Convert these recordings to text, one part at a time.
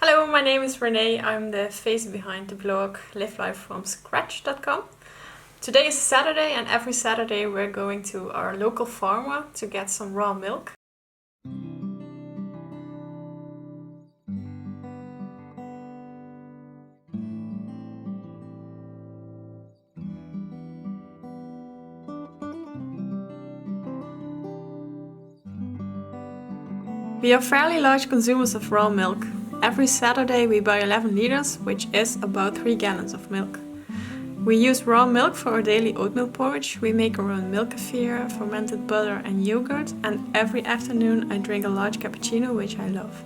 Hello, my name is Renee. I'm the face behind the blog LiveLifefromScratch.com. Today is Saturday, and every Saturday we're going to our local farmer to get some raw milk. We are fairly large consumers of raw milk. Every Saturday we buy 11 liters, which is about 3 gallons of milk. We use raw milk for our daily oatmeal porridge, we make our own milk kefir, fermented butter and yogurt, and every afternoon I drink a large cappuccino, which I love.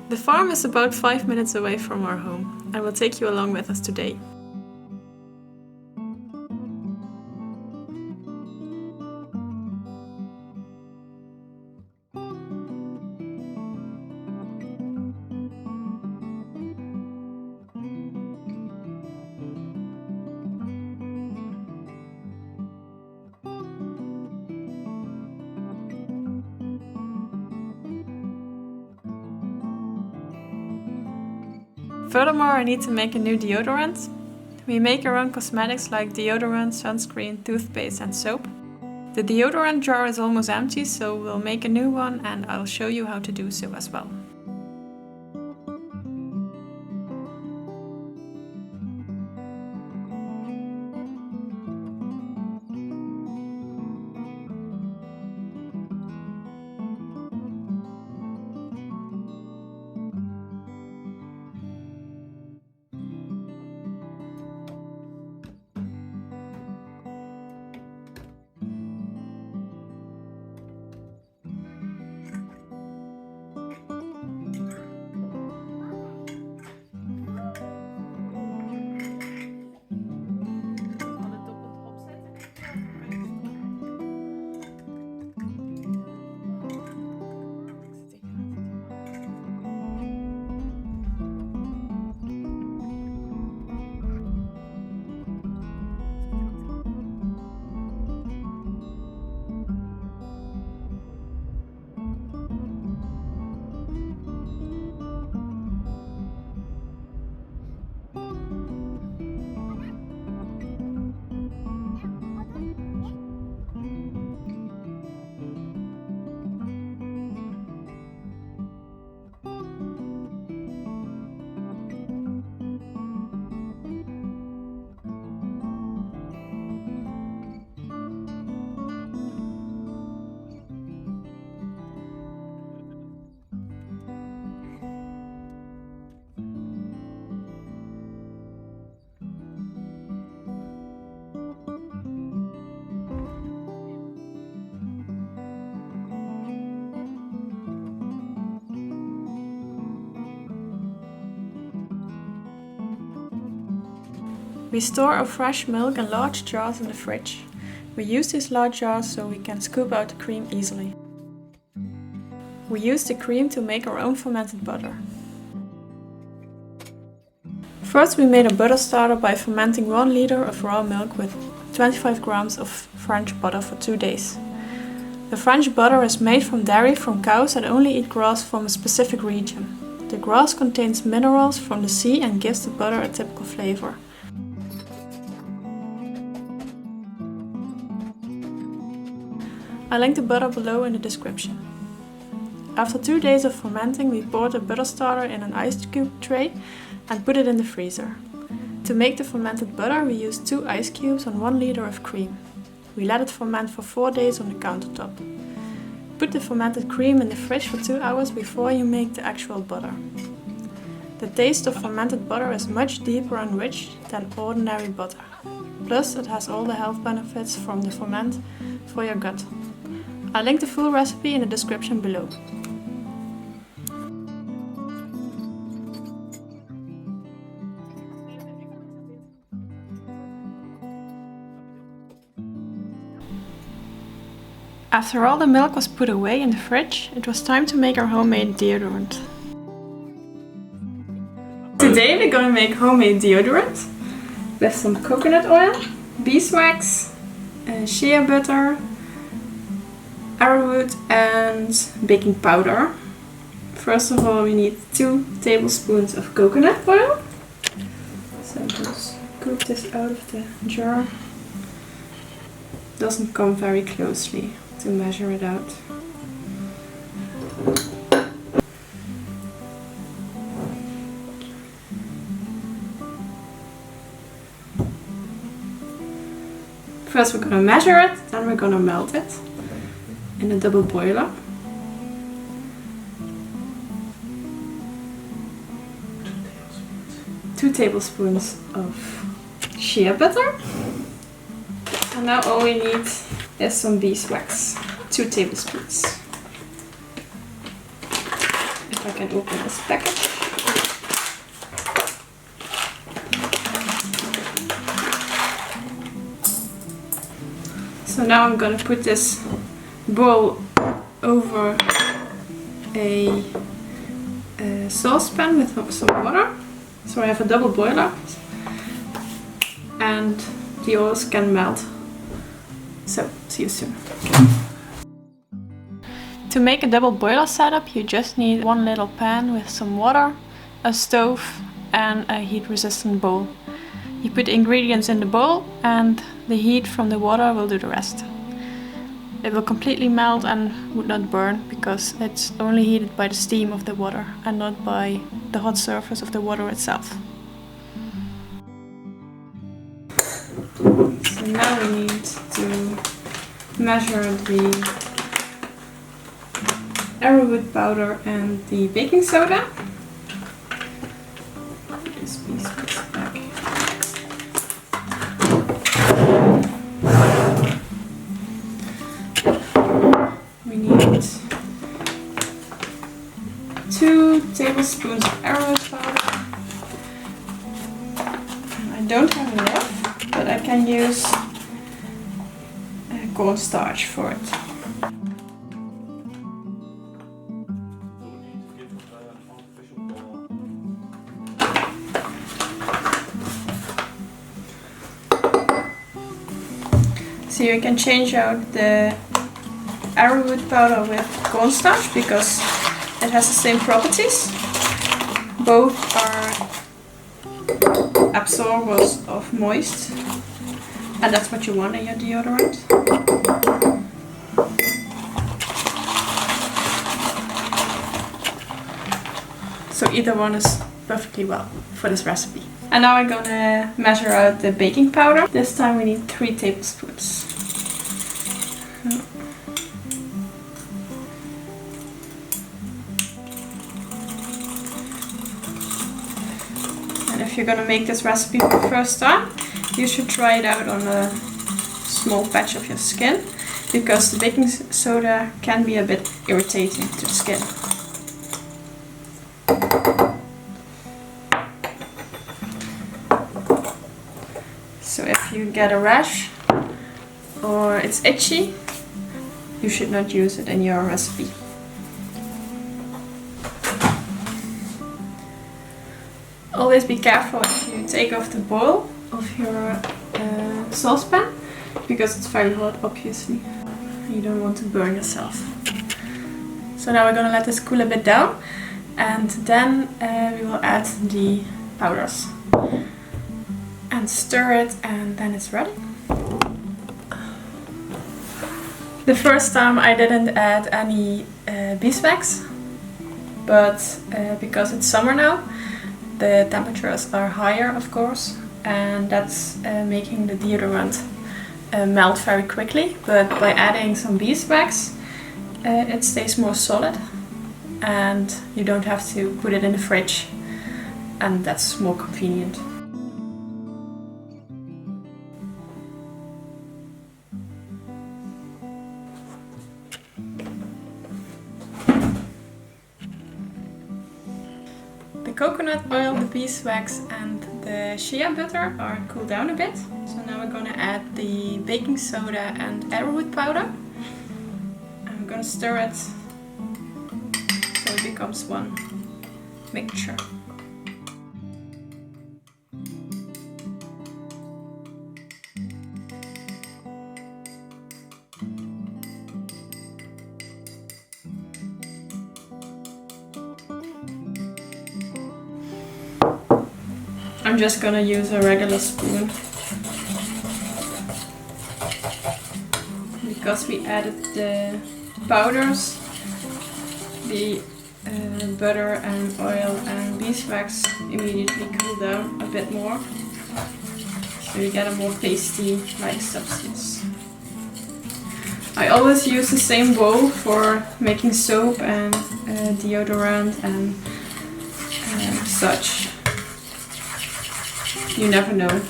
The farm is about 5 minutes away from our home, and we'll take you along with us today. Furthermore, I need to make a new deodorant. We make our own cosmetics like deodorant, sunscreen, toothpaste and soap. The deodorant jar is almost empty, so we'll make a new one and I'll show you how to do so as well. We store our fresh milk in large jars in the fridge. We use these large jars so we can scoop out the cream easily. We use the cream to make our own fermented butter. First we made a butter starter by fermenting 1 liter of raw milk with 25 grams of French butter for 2 days. The French butter is made from dairy from cows that only eat grass from a specific region. The grass contains minerals from the sea and gives the butter a typical flavor. I'll link the butter below in the description. After 2 days of fermenting, we poured the butter starter in an ice cube tray and put it in the freezer. To make the fermented butter, we used 2 ice cubes on 1 liter of cream. We let it ferment for 4 days on the countertop. Put the fermented cream in the fridge for 2 hours before you make the actual butter. The taste of fermented butter is much deeper and rich than ordinary butter. Plus, it has all the health benefits from the ferment for your gut. I'll link the full recipe in the description below. After all the milk was put away in the fridge, it was time to make our homemade deodorant. Today we're going to make homemade deodorant with some coconut oil, beeswax, shea butter, arrowroot and baking powder. first of all we need 2 tablespoons of coconut oil. So just scoop this out of the jar. Doesn't come very closely to measure it out. First we're gonna measure it, then we're gonna melt it in a double boiler. Two tablespoons of shea butter. And now all we need is some beeswax. 2 tablespoons. If I can open this package. So now I'm gonna put this bowl over a saucepan with some water. So I have a double boiler and the oils can melt. So, see you soon. To make a double boiler setup, you just need 1 little pan with some water, a stove and a heat resistant bowl. You put the ingredients in the bowl and the heat from the water will do the rest. It will completely melt and would not burn because it's only heated by the steam of the water and not by the hot surface of the water itself. So now we need to measure the arrowroot powder and the baking soda. This piece goes back. We need 2 tablespoons of arrowroot powder. I don't have enough, but I can use cornstarch for it. So you can change out the arrowroot powder with cornstarch because it has the same properties. Both are absorbers of moist, and that's what you want in your deodorant. So either one is perfectly well for this recipe. And now I'm gonna measure out the baking powder. This time we need 3 tablespoons. And if you're gonna make this recipe for the first time, you should try it out on a small patch of your skin because the baking soda can be a bit irritating to the skin. So if you get a rash or it's itchy, you should not use it in your recipe. Always be careful if you take off the boil of your saucepan because it's very hot, obviously. You don't want to burn yourself. So now we're gonna let this cool a bit down and then we will add the powders. And stir it and then it's ready. The first time I didn't add any beeswax, but because it's summer now, the temperatures are higher of course, and that's making the deodorant melt very quickly. But by adding some beeswax, it stays more solid and you don't have to put it in the fridge, and that's more convenient. The coconut oil, the beeswax and the shea butter are cooled down a bit. So now we're going to add the baking soda and arrowroot powder. I'm going to stir it so it becomes one mixture. I'm just gonna use a regular spoon because we added the powders, the butter and oil and beeswax immediately cool down a bit more, so you get a more pasty-like substance. I always use the same bowl for making soap and deodorant and such. You never know.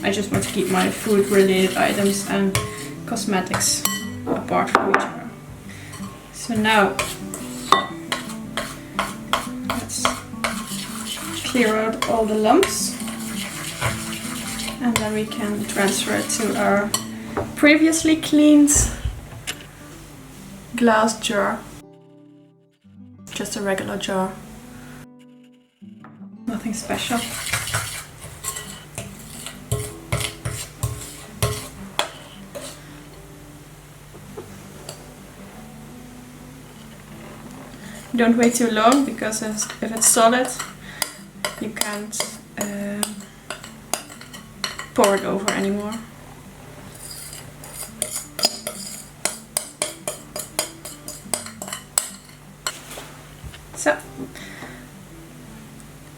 I just want to keep my food-related items and cosmetics apart from each other. So now, let's clear out all the lumps, and then we can transfer it to our previously cleaned glass jar. Just a regular jar. Nothing special. Don't wait too long, because if it's solid, you can't pour it over anymore. So,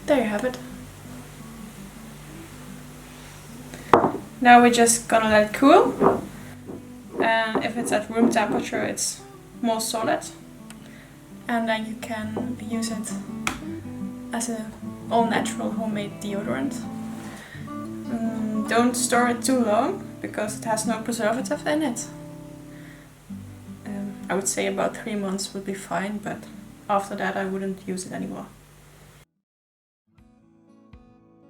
there you have it. Now we're just gonna let it cool, and if it's at room temperature it's more solid, and then you can use it as an all-natural homemade deodorant. Don't store it too long because it has no preservative in it. I would say about 3 months would be fine, but after that I wouldn't use it anymore.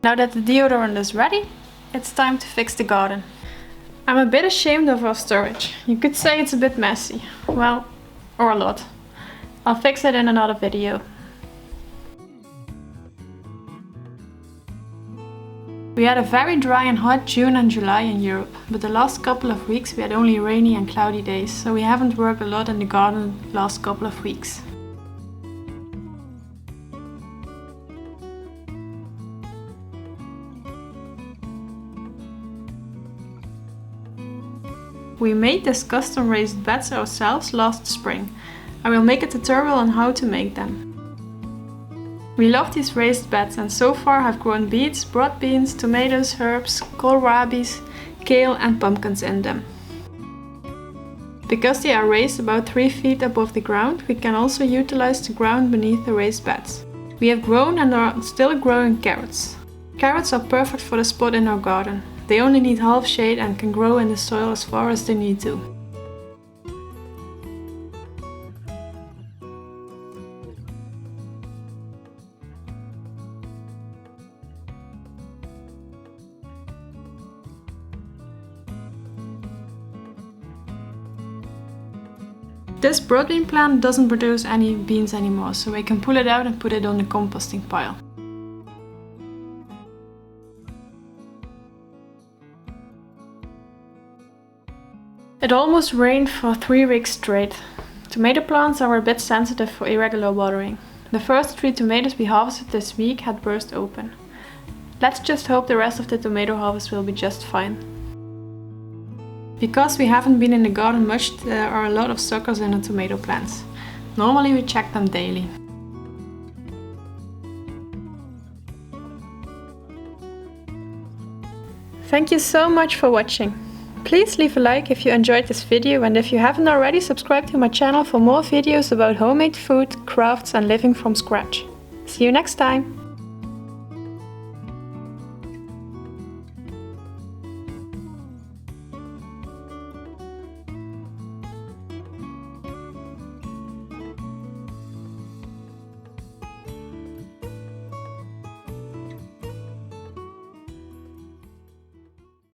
Now that the deodorant is ready, it's time to fix the garden. I'm a bit ashamed of our storage. You could say it's a bit messy. Well, or a lot. I'll fix it in another video. We had a very dry and hot June and July in Europe, but the last couple of weeks we had only rainy and cloudy days, so we haven't worked a lot in the garden the last couple of weeks. We made these custom raised beds ourselves last spring. I will make a tutorial on how to make them. We love these raised beds and so far have grown beets, broad beans, tomatoes, herbs, kohlrabis, kale and pumpkins in them. Because they are raised about 3 feet above the ground, we can also utilize the ground beneath the raised beds. We have grown and are still growing carrots. Carrots are perfect for the spot in our garden. They only need half shade and can grow in the soil as far as they need to. This broad bean plant doesn't produce any beans anymore, so we can pull it out and put it on the composting pile. It almost rained for 3 weeks straight. Tomato plants are a bit sensitive for irregular watering. The first 3 tomatoes we harvested this week had burst open. Let's just hope the rest of the tomato harvest will be just fine. Because we haven't been in the garden much, there are a lot of suckers in the tomato plants. Normally we check them daily. Thank you so much for watching. Please leave a like if you enjoyed this video, and if you haven't already, subscribe to my channel for more videos about homemade food, crafts and living from scratch. See you next time!